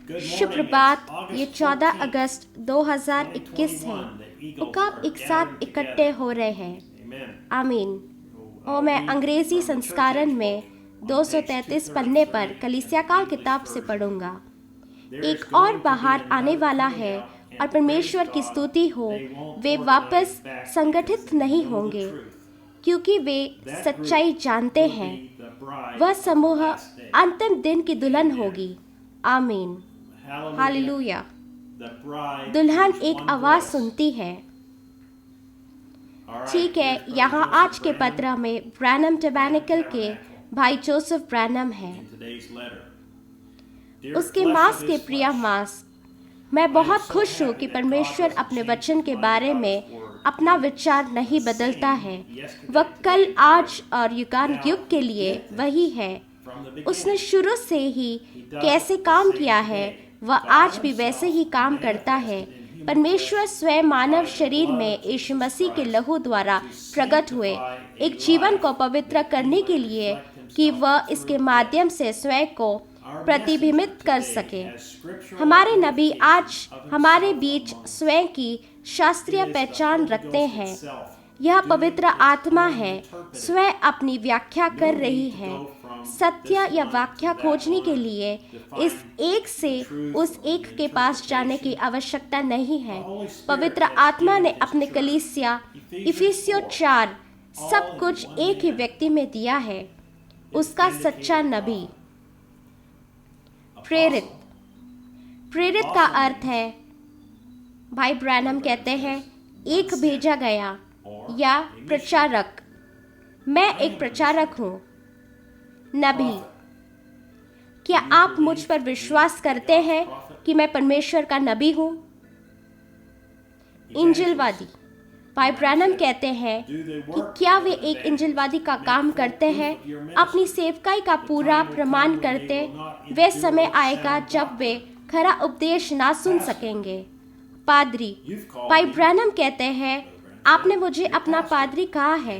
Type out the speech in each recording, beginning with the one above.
सुप्रभात। ये 14 अगस्त 2021 है। उकाब एक साथ इकट्ठे हो रहे हैं। आमीन। और मैं अंग्रेजी संस्करण में 233 पन्ने पर कलीसिया काल किताब से पढ़ूंगा। एक और बाहर आने वाला है और परमेश्वर की स्तुति हो। वे वापस संगठित नहीं होंगे क्योंकि वे सच्चाई जानते हैं। वह समूह अंतिम दिन की दुल्हन होगी। आमीन। हालेलुया। दुल्हन एक आवाज सुनती है। ठीक है, यहाँ आज के पत्र में ब्रैनम टैबरनेकल के भाई जोसेफ ब्रैनम हैं। उसके मास के प्रिय मास, मैं बहुत खुश हूँ कि परमेश्वर अपने वचन के बारे में अपना विचार नहीं बदलता है। वह कल, आज और युगान युग के लिए वही है। उसने शुरू से ही कैसे काम किया है, वह आज भी वैसे ही काम करता है। परमेश्वर स्वयं मानव शरीर में यीशु मसीह के लहू द्वारा प्रकट हुए एक जीवन को पवित्र करने के लिए कि वह इसके माध्यम से स्वयं को प्रतिबिंबित कर सके। हमारे नबी आज हमारे बीच स्वयं की शास्त्रीय पहचान रखते हैं। यह पवित्र आत्मा है, स्वयं अपनी व्याख्या कर रही है। सत्य या व्याख्या खोजने के लिए इस एक से उस एक के पास जाने की आवश्यकता नहीं है। पवित्र आत्मा ने अपने कलीसिया इफिसियों 4 सब कुछ एक ही व्यक्ति में दिया है। उसका सच्चा नबी। प्रेरित। प्रेरित का अर्थ है, भाई ब्रैनम कहते हैं, एक भेजा गया या प्रचारक। मैं एक प्रचारक हूँ। नबी। क्या आप मुझ पर विश्वास करते हैं कि मैं परमेश्वर का नबी हूँ? इंजिलवादी। भाई ब्रैनम कहते हैं कि क्या वे एक इंजिलवादी का काम करते हैं, अपनी सेवकाई का पूरा प्रमाण करते। वे समय आएगा जब वे खरा उपदेश ना सुन सकेंगे। पादरी। भाई ब्रैनम कहते हैं, आपने मुझे अपना पादरी कहा है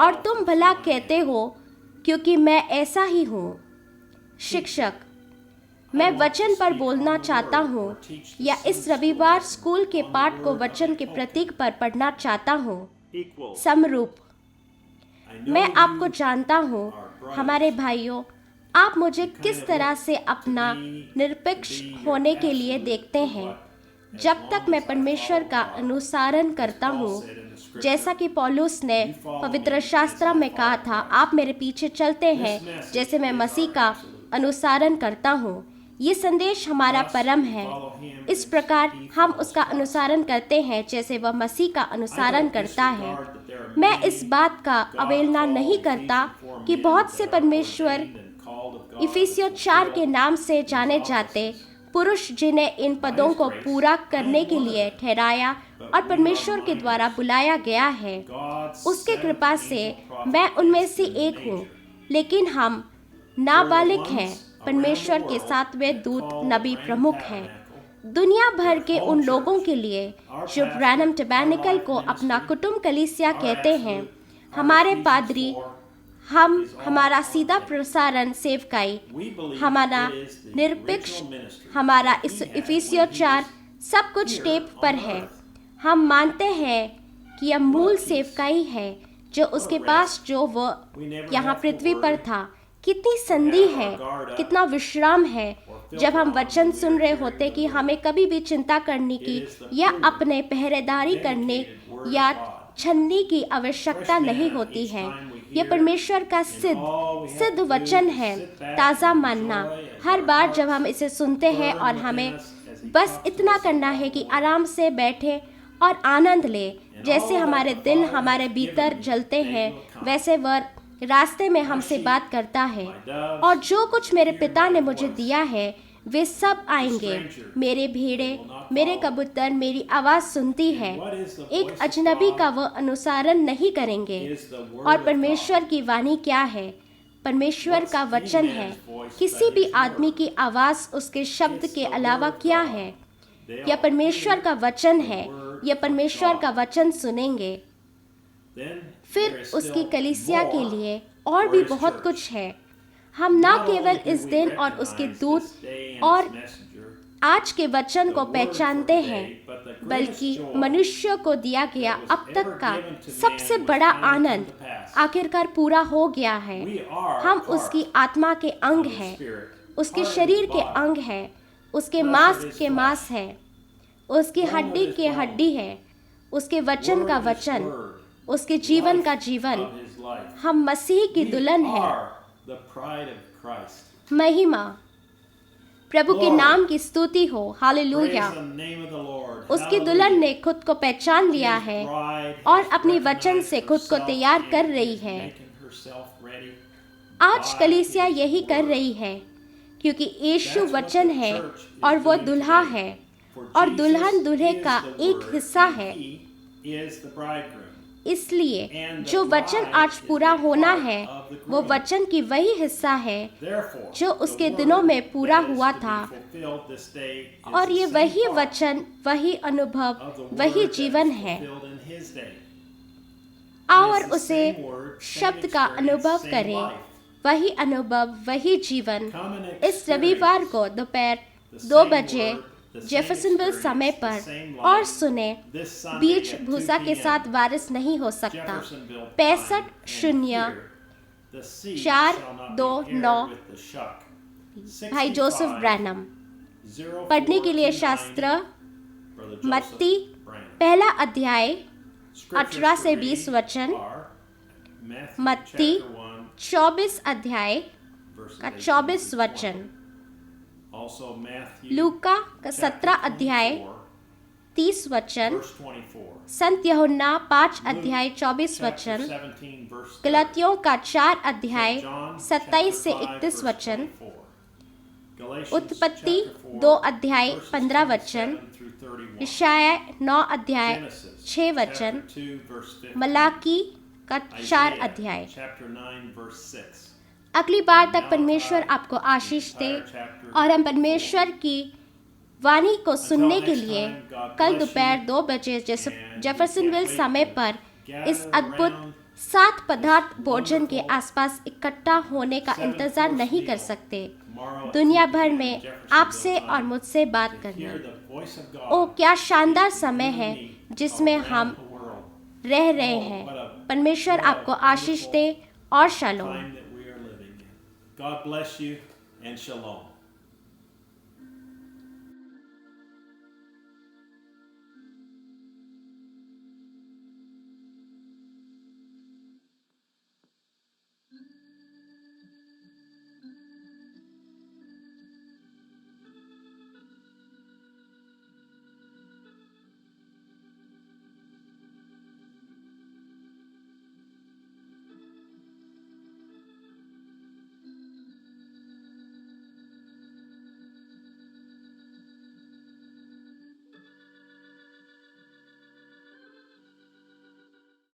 और तुम भला कहते हो क्योंकि मैं ऐसा ही हूँ। शिक्षक। मैं वचन पर बोलना चाहता हूँ या इस रविवार स्कूल के पाठ को वचन के प्रतीक पर पढ़ना चाहता हूँ। समरूप। मैं आपको जानता हूँ। हमारे भाइयों, आप मुझे किस तरह से अपना निरपेक्ष होने के लिए देखते हैं। जब तक मैं परमेश्वर का अनुसरण करता हूँ, जैसा कि पौलुस ने पवित्र शास्त्र में कहा था, आप मेरे पीछे चलते हैं जैसे मैं मसीह का अनुसरण करता हूँ। ये संदेश हमारा परम है। इस प्रकार हम उसका अनुसरण करते हैं जैसे वह मसीह का अनुसरण करता है। मैं इस बात का अवहेलना नहीं करता कि बहुत से परमेश्वर इफिसियों 4 के नाम से जाने जाते पुरुष, जिन्हें इन पदों को पूरा करने के लिए ठहराया और परमेश्वर के द्वारा बुलाया गया है, उसके कृपा से मैं उनमें से एक हूँ। लेकिन हम नाबालिग हैं। परमेश्वर के 7वें दूत नबी प्रमुख हैं। दुनिया भर के उन लोगों के लिए जो ब्रैनम टैबरनेकल को अपना कुटुंब कलीसिया कहते हैं, हमारे पादरी, हमारा सीधा प्रसारण सेवकाई, हमारा निरपेक्ष, हमारा इफिसियों 4 सब कुछ टेप पर है। हम मानते हैं कि यह मूल सेवकाई है जो उसके पास जो वह यहाँ पृथ्वी पर था। कितनी संधि है, कितना विश्राम है जब हम वचन सुन रहे होते कि हमें कभी भी चिंता करने की या अपने पहरेदारी करने या छन्नी की आवश्यकता नहीं होती है। यह परमेश्वर का सिद्ध वचन है। ताज़ा मानना हर बार जब हम इसे सुनते हैं, और हमें बस इतना करना है कि आराम से बैठे और आनंद ले। जैसे हमारे दिल हमारे भीतर जलते हैं, वैसे वह रास्ते में हमसे बात करता है। और जो कुछ मेरे पिता ने मुझे दिया है वे सब आएंगे। मेरे भेड़े, मेरे कबूतर मेरी आवाज़ सुनती है। एक अजनबी का वह अनुसरण नहीं करेंगे। और परमेश्वर की वाणी क्या है? परमेश्वर का वचन है। किसी भी आदमी की आवाज़ उसके शब्द के अलावा क्या है? यह परमेश्वर का वचन है। यह परमेश्वर का वचन सुनेंगे। फिर उसकी कलीसिया के लिए और भी बहुत कुछ है। हम न केवल इस दिन और उसके दूत और आज के वचन को पहचानते हैं, बल्कि मनुष्य को दिया गया अब तक का सबसे बड़ा आनंद आखिरकार पूरा हो गया है। हम उसकी आत्मा के अंग हैं, उसके शरीर के अंग हैं, उसके मांस के मांस है, उसकी हड्डी के हड्डी है, उसके वचन का वचन, उसके जीवन का जीवन। हम मसीह की दुल्हन हैं। महिमा प्रभु के नाम की स्तुति हो। हालेलुया। उसकी दुल्हन ने खुद को पहचान लिया है और अपनी वचन से खुद को तैयार कर रही है। आज कलीसिया यही कर रही है, क्योंकि यीशु वचन है और वो दुल्हा है और दुल्हन दूल्हे का एक हिस्सा है। इसलिए जो वचन आज पूरा होना है, वो वचन की वही हिस्सा है जो उसके दिनों में पूरा हुआ था। और ये वही वचन, वही अनुभव, वही जीवन है। आओ और उसे शब्द का अनुभव करें। वही अनुभव, वही जीवन। इस रविवार को दोपहर 2 बजे जेफरसनविल समय पर और सुने। बीज भूसा के साथ वारिस नहीं हो सकता। 650429 भाई जोसेफ ब्रैनम। पढ़ने के लिए शास्त्र मत्ती 1 अध्याय 18 से 20 वचन, मत्ती 24 अध्याय का 24 वचन, लूका का 17 अध्याय 30 वचन, संत यूहन्ना 5 अध्याय 24 वचन, गलातियों का 4 अध्याय 27 से 31 वचन, उत्पत्ति 2 अध्याय 15 वचन, यशाया 9 अध्याय 6 वचन, मलाकी का 4 अध्याय। अगली बार तक परमेश्वर आपको आशीष दे और हम परमेश्वर की वाणी को सुनने के लिए कल दोपहर 2 बजे जेफरसनविल समय पर इस अद्भुत 7 पदार्थ भोजन के आसपास इकट्ठा होने का इंतजार नहीं कर सकते। दुनिया भर में आपसे और मुझसे बात करना। ओह, क्या शानदार समय है जिसमें हम रह रहे हैं। परमेश्वर आपको आशीष दे और shalom. God bless you and shalom.